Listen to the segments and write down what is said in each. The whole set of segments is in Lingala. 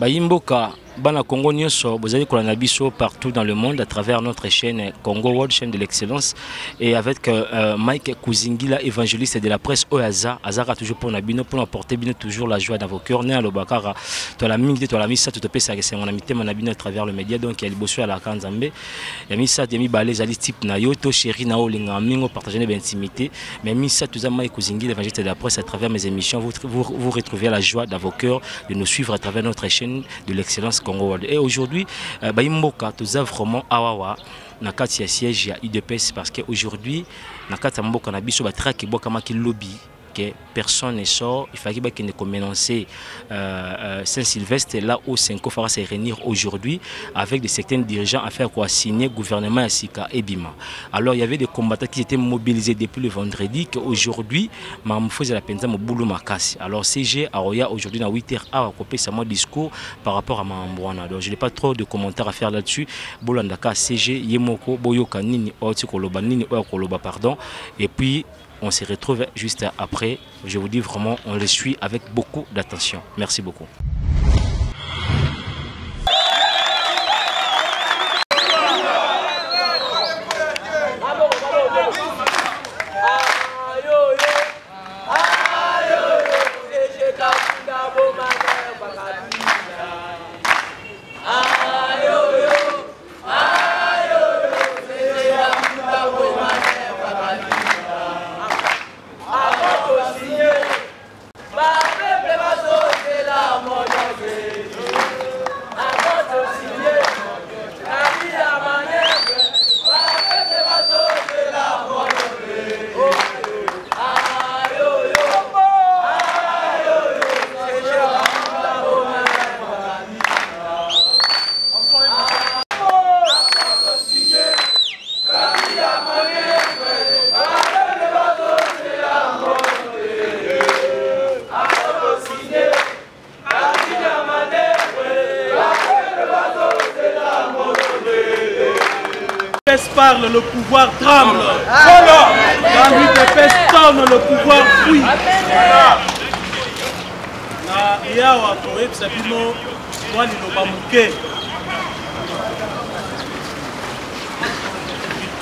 Bayimboka Bana Congo Nyonso, vous allez Biso partout dans le monde à travers notre chaîne Congo World, chaîne de l'excellence, et avec Mike Kouzingila, évangéliste de la presse Oaza. Azara toujours pour Nabino, pour apporter bien toujours la joie dans vos cœurs. Né à l'Obakara, tu as la mine, tu as la missa, tu te pèses à mon amitié, mon Nabino à travers le média, donc il y a le bossu à la Kanzambe. Il y a missa, il y a mis balais, ali type Nayo, to chéri, Nao, Lingamingo, partager l'intimité. Mais missa, tout ça, Mike Kouzingila, évangéliste de la presse, à travers mes émissions, vous retrouvez la joie dans vos cœurs de nous suivre à travers notre chaîne de l'excellence Congo World. Et aujourd'hui, Bayimboka, tout vraiment awawa. Nakati ya siège ya UDPS parce qu'aujourd'hui, Nakati Mboka na biso ba traque boka maki lobby que personne ne sort. Il fallait qu'il ne commencer Saint-Sylvestre là où Senko fera se réunir aujourd'hui avec des certains dirigeants à faire quoi signer gouvernement à Sika et Bima. Alors il y avait des combattants qui étaient mobilisés depuis le vendredi qu'aujourd'hui Mamfouze la Penza Moboulou Makasi. Alors CG Aroya aujourd'hui dans 8h a copié sa mon discours par rapport à Mambouana. Donc je n'ai pas trop de commentaires à faire là-dessus. Bolandaka CG Yemoko Boyoka Nini Oti Koloba Nini Koloba pardon et puis on se retrouve juste après. Je vous dis vraiment, on le suit avec beaucoup d'attention. Merci beaucoup. Parle, le pouvoir tremble. Quand l'UDPS tourne, le pouvoir fuit. Na yawa koyeb sabino wali loba muke.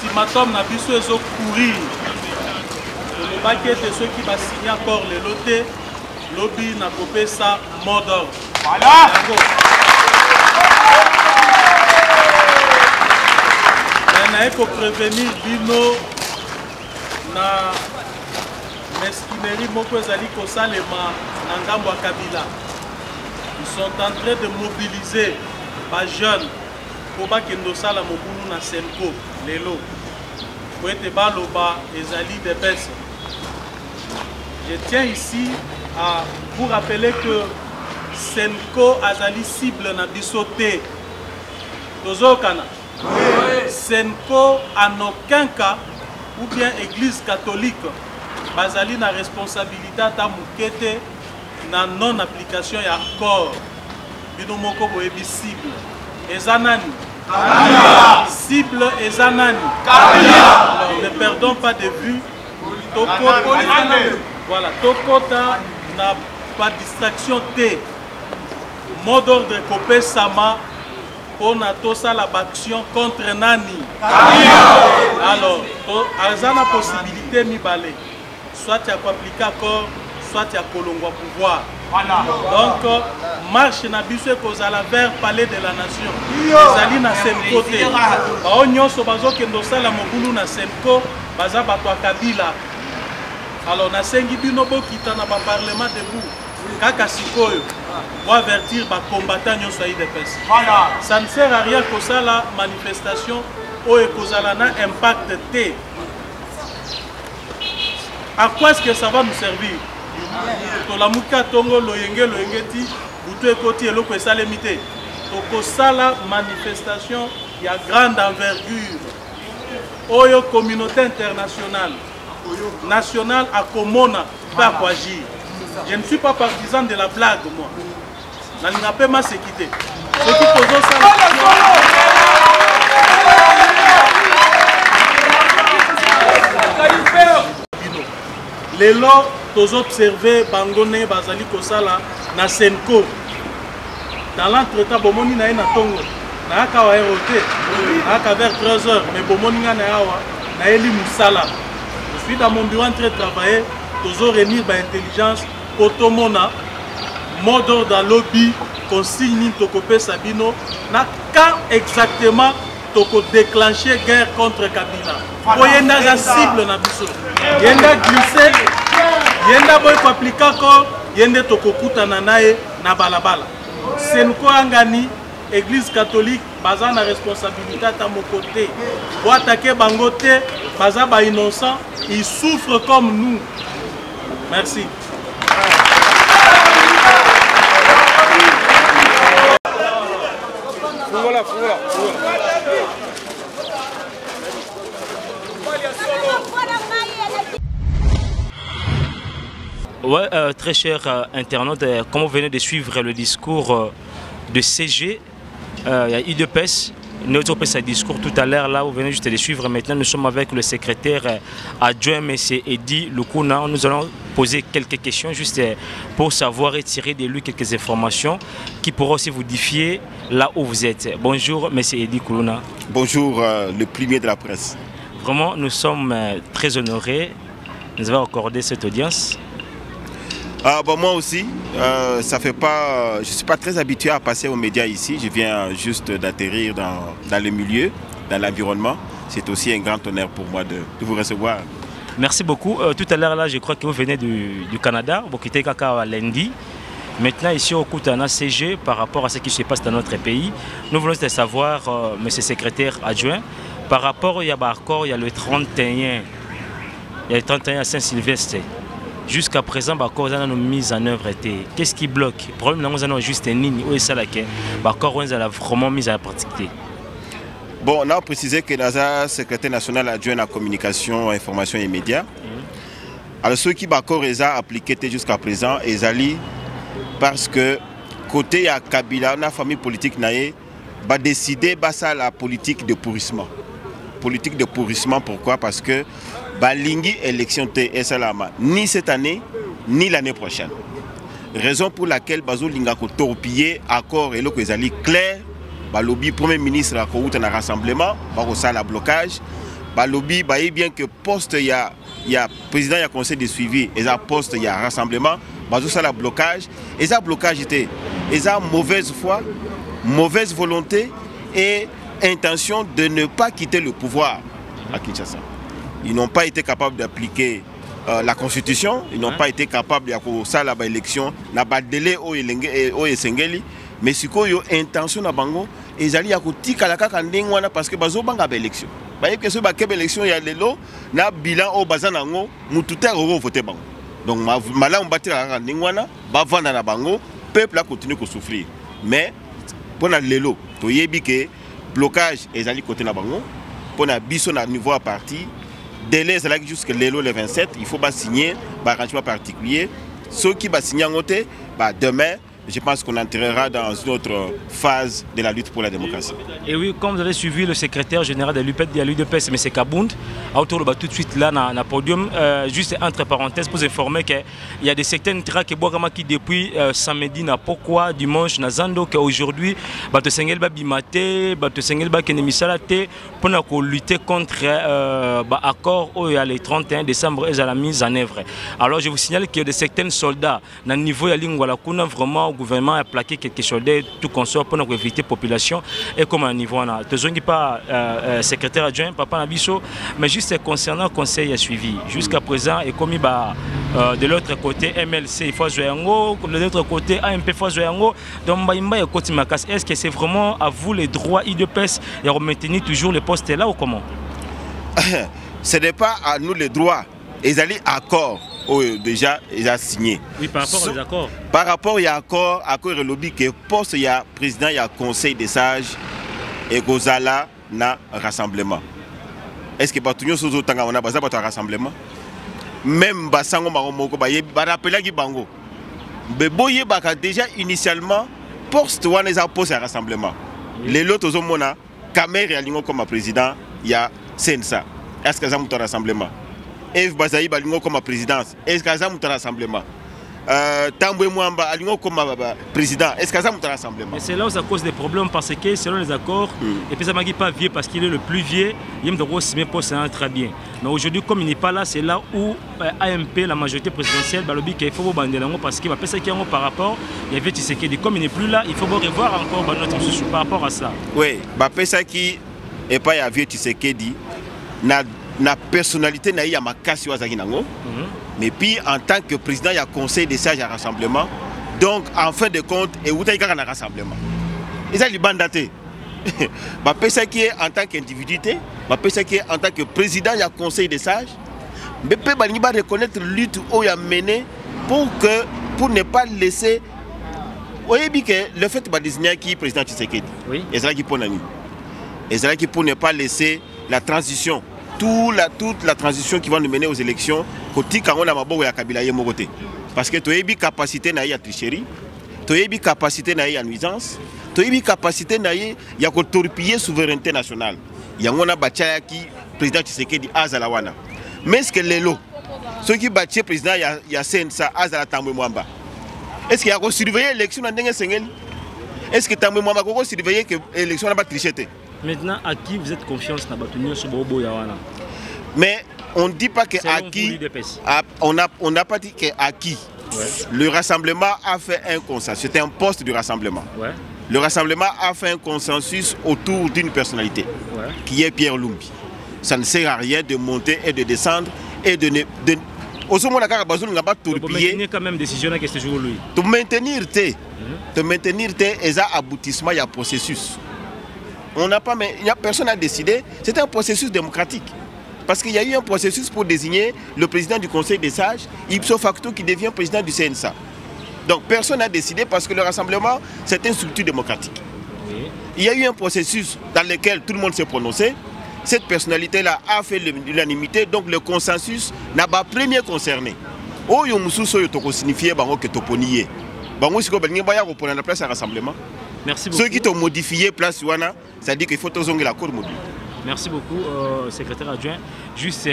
Ultimatum na biso ezo courir. Le baquet de ceux qui va signer encore les lotés, lobby na copé ça mordor. Voilà. Il faut prévenir Bino na mesquinerie moko ezali kosalema na ngambo ya Kabila. Ils sont en train de mobiliser les jeunes pour bakendo sala mobulu na Senko lelo. Pour être baloba ezali des baisses. Je tiens ici à vous rappeler que Senko azali cible na bisoté. Tozokana. Senko en aucun cas ou bien église catholique bazali na responsabilité ta mukete na non application ya accord bino moko boyebi cible ezanani cible ezanani ne perdons pas de vue voilà tokota na pas distraction te mot d'ordre copé sama on a tout ça la action contre Nani. Alors, il y a la possibilité de balai. Soit tu as appliqué accord, soit tu as colongo pouvoir. Donc, marche na biso kozala vers palais de la nation. Ezali na Senko te. Ba nyonso bazokendo sala mobulu na Senko, baza bato Kabila. Alors, na sengi bino bokita na ba parlement debout. Kaka sikoyo. Pour avertir les combattants qui sont UDPS. Ça ne sert à rien que ça la manifestation ou que ça a un impact T. À quoi est-ce que ça va nous servir? Tolamuka tongo loyenge ti butu ekoti eloko esalemite. Toko sala manifestation il y a grande envergure. Oyo communauté internationale nationale à Komona pas quoi agir. Je ne suis pas partisan de la blague, moi. Je n'ai pas ma sécurité. Ce qui pose ça. Les lots, tous observés, Bangone, Bazali Kosala, na Senko. dans l'entretemps bomoni na ye na tongo nayaka wa erote nayaka vers 13h mais bomoni nga na yawa nayeli musala je suis dans mon bureau en train de travailler tozo réunir ba intelligence potomona mot d'ordre dans lobby consigne nini tokopesa bino na quand exactement toko déclencher guerre contre Kabila po yenda za cible na biso yenda glisser yenda boy ko appliquer ko yende tokokutana naye na balabala senko angani église catholique baza na responsabilité à mon côté pour attaquer bango te baza ba innocent ils souffrent comme nous merci. Voilà. Ouais, très chers internautes, comme vous venez de suivre le discours de CG, il y a UDPS, notre discours tout à l'heure, là, vous venez juste de suivre. Maintenant, nous sommes avec le secrétaire adjoint, M. Eddy Lukuna. Nous allons poser quelques questions juste pour savoir et tirer de lui quelques informations qui pourront aussi vous défier là où vous êtes. Bonjour, M. Eddy Lukuna. Bonjour, le premier de la presse. Vraiment, nous sommes très honorés. Nous avons accordé cette audience. Moi aussi, ça fait pas, je ne suis pas très habitué à passer aux médias ici. Je viens juste d'atterrir dans le milieu, dans l'environnement. C'est aussi un grand honneur pour moi de vous recevoir. Merci beaucoup. Tout à l'heure, là, je crois que vous venez du Canada. Vous quittez Kaka lundi. Maintenant, ici au Koutana CG, par rapport à ce qui se passe dans notre pays, nous voulons savoir, monsieur le secrétaire adjoint, par rapport il y a le 31, il y a le 31 à Saint-Sylvestre. Jusqu'à présent, on a une mise en œuvre. Qu'est-ce qui bloque? Le problème, c'est que juste une ligne où ça on a vraiment mise en pratique. Bon, on a précisé que le secrétaire national adjoint à la communication, information et médias. Alors, ceux qui ont appliqué jusqu'à présent, ils allaient parce que côté à Kabila, la famille politique a décidé de la politique de pourrissement. Politique de pourrissement, pourquoi? Parce que Balingi élection ni cette année, ni l'année prochaine. Raison pour laquelle Bazo Lingako torpillé accord et le clair. Balobi premier ministre a eu un rassemblement, un blocage. Balobi bien que poste il y a président il y a conseil de suivi et ça poste il y a rassemblement. Bazo ça la blocage et ça blocage était et ça mauvaise foi, mauvaise volonté et intention de ne pas quitter le pouvoir à Kinshasa. Ils n'ont pas été capables d'appliquer la constitution, ils n'ont pas été capables de faire l'élection, de délai au Esengeli, mais ce qu'ils ont intention de bango, ils allaient à côté parce que bazo banga élection. Parce que ce élection il y a des lots, na bilan au bazanango, mututer au voter bango. Donc malin on battre la ningwana, bavanda na bango, peuple a continué à souffrir. Mais pour les lots, to yebi que blocage ils allaient côté na bango, pour na biso na niveau à parti. Délai jusqu'à le 27, il faut signer un arrangement particulier. Ceux qui vont signer en côté, demain, je pense qu'on entrera dans une autre phase de la lutte pour la démocratie. Et oui, comme vous avez suivi le secrétaire général de l'UDPS, M. Kabound, autour de tout de suite là dans le podium, juste entre parenthèses pour vous informer qu'il y a des certaines tracks qui depuis samedi n'a pourquoi dimanche n'a zando qu'aujourd'hui bato sengel ba bimate bato sengel ba kenemisala te pour lutter contre accord où il y a le 31 décembre et à la mise en œuvre. Alors je vous signale qu'il y a des certains soldats dans le niveau ya lingwala kuna vraiment le gouvernement a plaqué quelques soldats tout consort pour éviter la population et comme un niveau on a pas secrétaire adjoint papa Nabiso mais juste concernant le conseil a suivi jusqu'à présent et comme de l'autre côté MLC il faut jouer de l'autre côté AMP il faut jouer donc est-ce que c'est vraiment à vous les droits IDPS et maintenir toujours les postes là ou comment? Ce n'est pas à nous les droits, ils allaient accord. Déjà, ils ont signé. Oui, par rapport aux accords. Par rapport à accord et lobby que poste il y a président, il y a conseil des sages et Gozala na rassemblement. Est-ce que Batunyo Sozo Tanga on a besoin de rassemblement? Même Basango Maromoko ba rappeler qui bango. Beboye baka déjà initialement poste one les poste à rassemblement. Les lots aux mona Kamer et comme président, il y a Sensa. Est-ce que ça a un rassemblement? Eve Bazaï Balingo comme présidence, est-ce qu'il y a un rassemblement? Tamboué Mwamba, Alingo comme président. Est-ce que ça monte rassemblement? C'est là où ça cause des problèmes parce que selon les accords, et puis ça m'a dit pas vieux parce qu'il est le plus vieux, il me dit que c'est très bien. Mais aujourd'hui, comme il n'est pas là, c'est là où AMP, la majorité présidentielle, il faut bandelango parce qu'il va penser qu'il y a par rapport, il y avait Tshisekedi. Comme il n'est plus là, il faut revoir encore notre souci par rapport à ça. Oui, ça qui est pas à vieux Tshisekedi, na personnalité na ma casse mais puis en tant que président il y a conseil des sages à rassemblement, donc en fin de compte et où il y a un rassemblement et ça il bandaté ça qui est en tant qu'individu ça qui est en tant que président il y a conseil des sages mais peut pas reconnaître lutte où il a mené pour ne pas laisser le fait de désigner qui président Tshisekedi et c'est là qui pour ne pas laisser la transition toute la transition qui va nous mener aux élections côté quand on a maboko ya Kabila yemogote parce que tu as une capacité na ya tricherie, tu as une capacité na ya nuisance, tu as une capacité na ya ko torpiller souveraineté nationale. Yango na bachaya qui président Tshisekedi azalawana. Mais est-ce que lelo ceux qui battent président ya sensa azala Tamboué Mwamba. Est-ce qu'il y a ko surveiller l'élection na ndenge sengeli? Est-ce que Tamboué Mwamba ko surveiller que l'élection na ba tricheté? Maintenant, à qui vous êtes confiance dans Batunio sur Bobo Yawana? Mais on ne dit pas que à qui. On n'a pas dit que à qui. Ouais. Le rassemblement a fait un consensus. C'était un poste du rassemblement. Ouais. Le rassemblement a fait un consensus autour d'une personnalité qui est Pierre Lumbi. Ça ne sert à rien de monter et de descendre et de au moment où on a tourpiller quand même décision que ce jour lui. De maintenir et ça aboutissement il y a processus. On n'a pas, mais personne n'a décidé. C'est un processus démocratique. Parce qu'il y a eu un processus pour désigner le président du Conseil des sages, ipso facto qui devient président du CNSA. Donc personne n'a décidé parce que le rassemblement, c'est une structure démocratique. Oui. Il y a eu un processus dans lequel tout le monde s'est prononcé. Cette personnalité-là a fait l'unanimité, donc le consensus n'a pas premier concerné. Oh, yo mususo yo toko signifié bango que toponié. Bango siko bangi baya ko prendre la place à rassemblement. Merci beaucoup. Ceux qui t'ont modifié place Wana, ça dit qu'il faut zonger la cour mobile. Merci beaucoup, secrétaire adjoint. Juste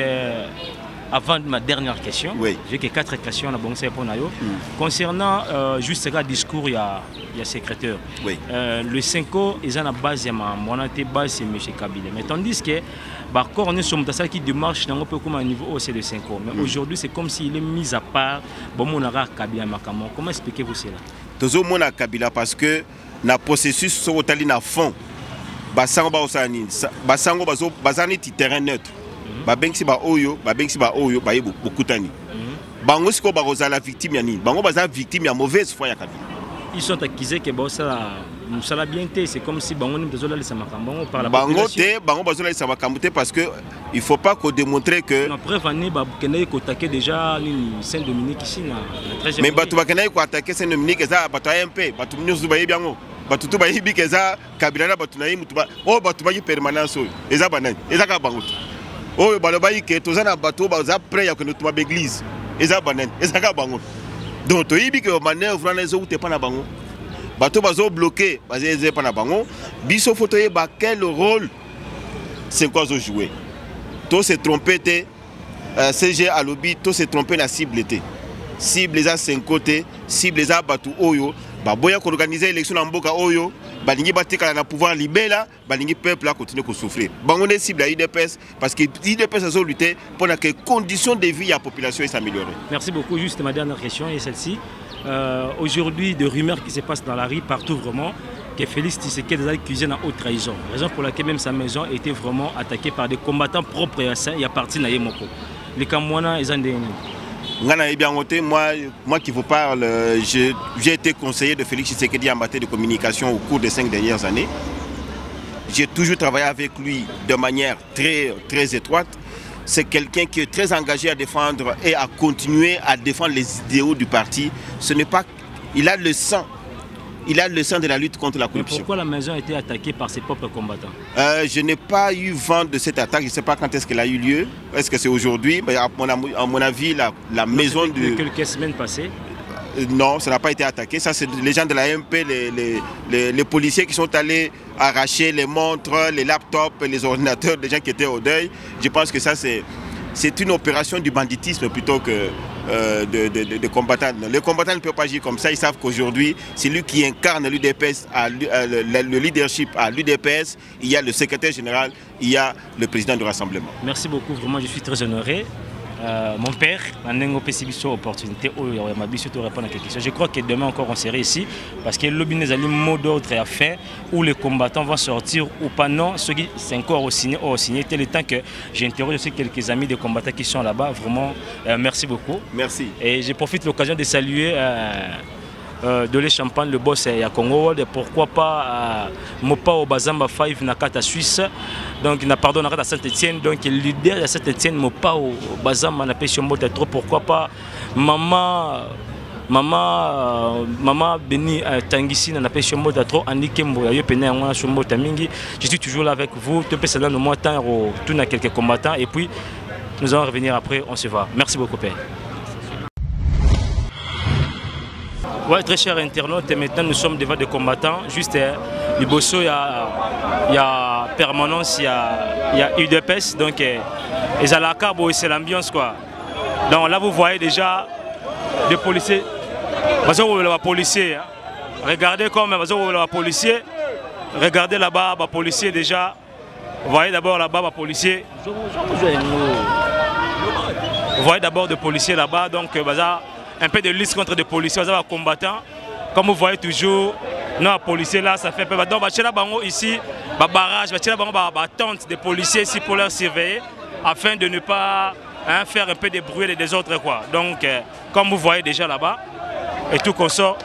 avant ma dernière question, j'ai que 4 questions à bon pour Nayo. Concernant juste ce discours, il y a secrétaire. Le 5 ils ont la base de mon base c'est M. Kabila. Mais tandis que d'accord, on est sur ça qui démarche dans un peu comme un niveau c'est le 5 mais aujourd'hui c'est comme s'il est mis à part. Bon, mon Kabila Makamo. Comment expliquez-vous cela? Toujours mon Kabila parce que le processus sur le fond. Basango bazani ti terrain neutre. Babengsi ba oyo ba yebo bokutani. Bango siko baroza la victime yani. Bango baza victime ya mauvaise foi ya Kabila. Ils sont accusés que ça la bien été, c'est comme si bango ni besoin de sa makambo par la population. Bango besoin de sa makambo parce que il faut pas qu'on démontre que la preuve année ba kenai ko attaquer déjà Saint-Dominique ici na 13e. Mais batu ba kenai ko attaquer Saint-Dominique ça batu MP, batu nyusu ba yebiango. Batutu ba yibi keza Kabila na batu na yi mutuba o batu ba yi permanence o eza banani eza ka bango o baloba yi ke tozana batu ba za prêt ya ko notuma l'église eza banani eza ka bango donc to yibi ke manœuvre na zo te pa na bango batu ba zo bloquer ba ze pa na bango biso photo ye ba quel rôle c'est quoi zo jouer to se tromper te CG à lobby to se tromper la cible était cible les a 5 côtés cible les a batu oyo baboya ko organiser élection na mboka oyo balingi batikala na pouvoir libéla balingi peuple a continuer ko souffrir bango ne cible à IDPS parce que IDPS a lutté pour que les conditions de vie à la population s'améliorent. Merci beaucoup. Juste ma dernière question est celle-ci. Aujourd'hui des rumeurs qui se passent dans la rue partout vraiment que Félix Tshisekedi a accusé en haute trahison, raison pour laquelle même sa maison était vraiment attaquée par des combattants propres et à partir de Yemoko. Les Kamwana ils ont des moi qui vous parle, j'ai été conseiller de Félix Tshisekedi en matière de communication au cours des 5 dernières années. J'ai toujours travaillé avec lui de manière très étroite. C'est quelqu'un qui est très engagé à défendre et à continuer à défendre les idéaux du parti. Ce n'est pas, il a le sang de la lutte contre la corruption. Mais pourquoi la maison a été attaquée par ses propres combattants? Je n'ai pas eu vent de cette attaque. Je ne sais pas quand est-ce qu'elle a eu lieu. Est-ce que c'est aujourd'hui? À mon avis, la maison de... Quelques semaines passées. Non, ça n'a pas été attaqué. Ça, c'est les gens de la MP, les policiers qui sont allés arracher les montres, les laptops, les ordinateurs des gens qui étaient au deuil. Je pense que ça, c'est une opération du banditisme plutôt que de combattants. Les combattants ne peuvent pas agir comme ça. Ils savent qu'aujourd'hui, c'est lui qui incarne l'UDPS, le leadership à l'UDPS. Il y a le secrétaire général, il y a le président du rassemblement. Merci beaucoup, vraiment, je suis très honoré. Mon père, opportunité de répondre à quelques questions. Je crois que demain encore on serait ici parce que le a un mot d'ordre à faire où les combattants vont sortir ou pas. Non, ceux qui sont encore au signé. Tel le temps que j'interroge aussi quelques amis de combattants qui sont là-bas. Vraiment, merci beaucoup. Merci. Et je profite de l'occasion de saluer de les champagne, le boss à Congo World, pourquoi pas Mopa au Bazamba 5 Nakata Suisse, donc pardon Nakata Saint-Etienne, donc le leader de Saint-Etienne Mopa au Bazamba n'a pas trop, pourquoi pas Maman Beni Tangisi n'a pas trop, Annick Mboya Yopena Mingi, je suis toujours là avec vous, tout ça dans le mois temps tout na quelques combattants et puis nous allons revenir après, on se voit. Merci beaucoup père. Ouais, très chers internautes, et maintenant nous sommes devant des combattants. Juste, il y a permanence, il y a UDPS, donc et à la cabo, c'est l'ambiance quoi. Donc là vous voyez déjà des policiers. Policiers, hein. Regardez comme les policiers. Regardez là-bas, les policiers déjà. Vous voyez d'abord là-bas, les policiers. Vous voyez d'abord des policiers là-bas, donc un peu de lutte contre des policiers, des combattants. Comme vous voyez toujours, nos policiers là, ça fait peur. Donc, ici, barrage, tente des policiers ici pour leur surveiller, afin de ne pas faire un peu de bruit et des autres quoi. Donc, comme vous voyez déjà là-bas, et tout qu'on sort.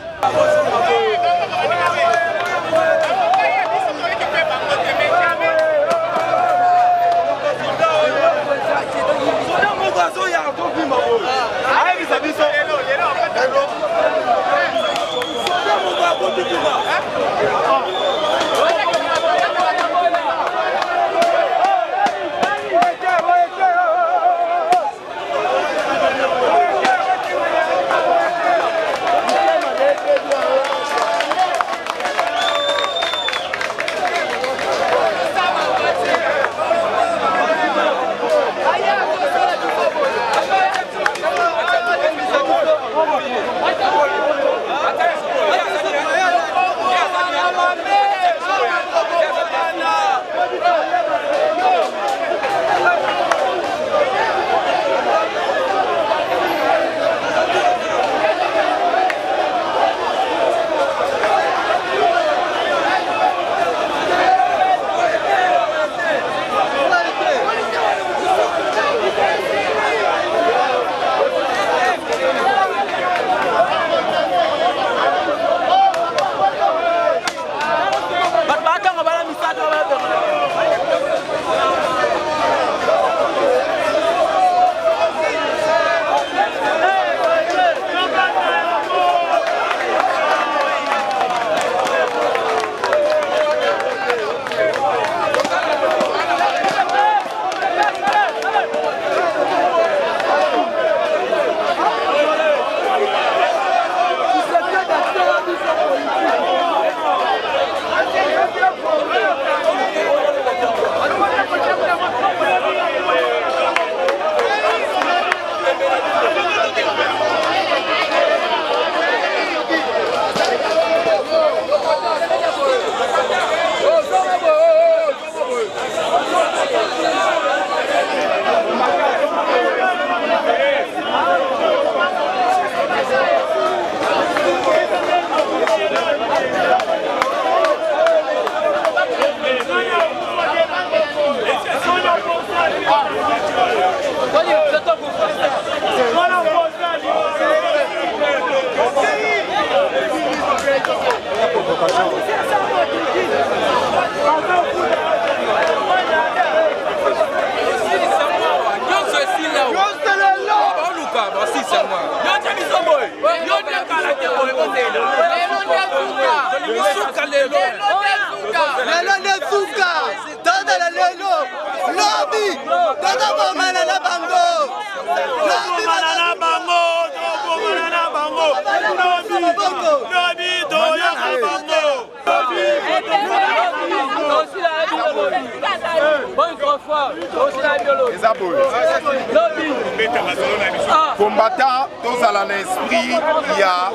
combattant tous à l'esprit il y a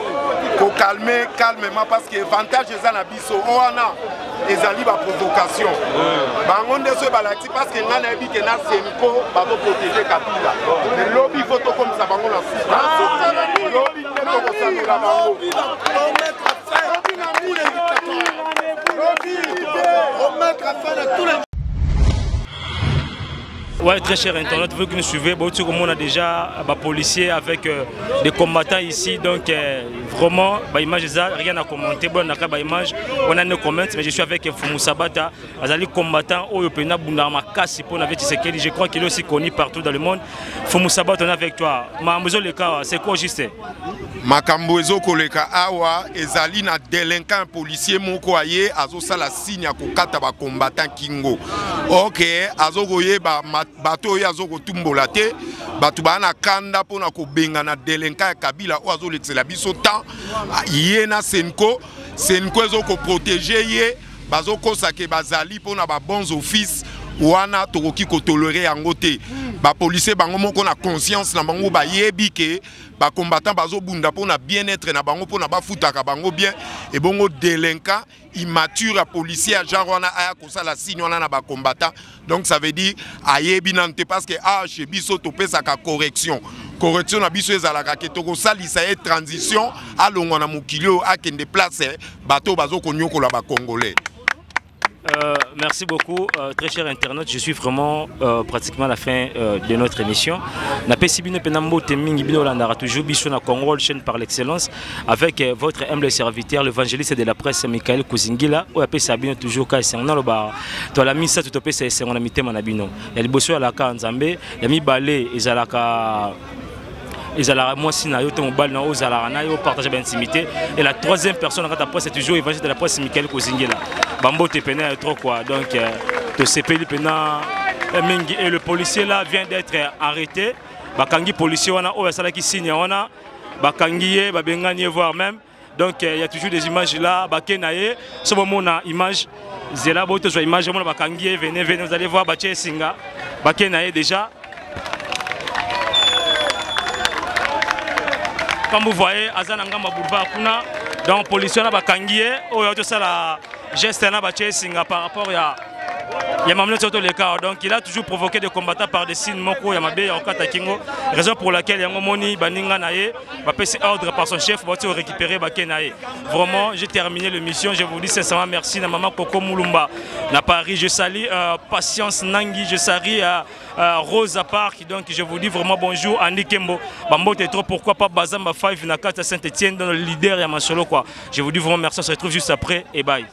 pour calmer calmement parce que avantage est à la biso oana ezali ba provocation bango ndeso balati parce que ngana bi ke na senko ba protéger Kabila le lobby photo comme ça bango la futa lobby ndeto ko sanela bango remettre fin à tous les. Ouais, très cher internaute, vous qui nous suivez, on a déjà des policiers avec des combattants ici, donc vraiment, image rien à commenter, bon, on a image, on a nos commentaires, mais je suis avec Fumu Sabata, Azali combattant, Oyopena Bundarma Kassi, je crois qu'il est aussi connu partout dans le monde. Fumu Sabata, on est avec toi. Mambozo Leka, c'est quoi juste? Makambozo Koleka Awa, Ezali na délinquant policier moko aye, azo sala signe à kokata ba combattant Kingo. Ok, azo goye ba bato ya zo kotumbola te bato bana kanda pona ko benga na délinquant ya Kabila o azo lexela biso temps ye na Senko ezo ko protéger ye bazo kosake bazali pona ba bons office wana tokoki ko tolérer yango te ba policier bango moko na conscience na bango ba yebi ke ba combattant bazo bunda pona bien-être na bango pona ba futaka bango bien et bongo délinquant immature à policier à genre wana aya kosala signe wana na ba combattant donc ça veut dire ayebi nante parce que chez biso to pesa ka correction na biso ezalaka ke to kosalisa e transition alongwa na mokilio akende place bato bazo konyokola ba congolais. Merci beaucoup, très cher internaute. Je suis vraiment pratiquement à la fin de notre émission. Toujours Bishona Congo, chaîne par l'excellence, avec votre humble serviteur, l'évangéliste de la presse, Michael Kuzingila, ou appelle Sabine toujours quand c'est on a le bar. Toi la mise ça tout opé c'est on a mis thème en abino. Il y a le bosso à la Kanzambe, il y a mis balé et Zalaka. Et moi si na yo te mobile na ozala na yo partager l'intimité et la troisième personne quand après c'est toujours évangile de la presse Michael Kozingela bambo te pena trop quoi donc te CPI pena mingi et le policier là vient d'être arrêté bakangi policier wana o sala ki signe wana bakangi ba bengani voir même donc il y a toujours des images là bakenaye ce moment na image zela bo to image mo bakangi venez vous allez voir bache singa bakenaye déjà. Comme vous voyez, Azanangamba Boulevard Kuna, donc policier na bakangié, ou y'a tout ça la geste na baché singa par rapport à donc il a toujours provoqué des combattants par des signes moko ya mabe ya okata kingo, raison pour laquelle yango moni baninga nae va passer ordre par son chef pour récupérer bakenae. Vraiment, j'ai terminé l'émission, je vous dis sincèrement merci na maman Coco Moulumba na Paris, je salue Patience Nangi, je salue Rosa Park, donc je vous dis vraiment bonjour Andy Kembo. Bambo t'es trop pourquoi pas Bazamba 5 na 4 à Saint-Etienne dans le leader ya Masolo quoi. Je vous dis vraiment merci, on se retrouve juste après et bye.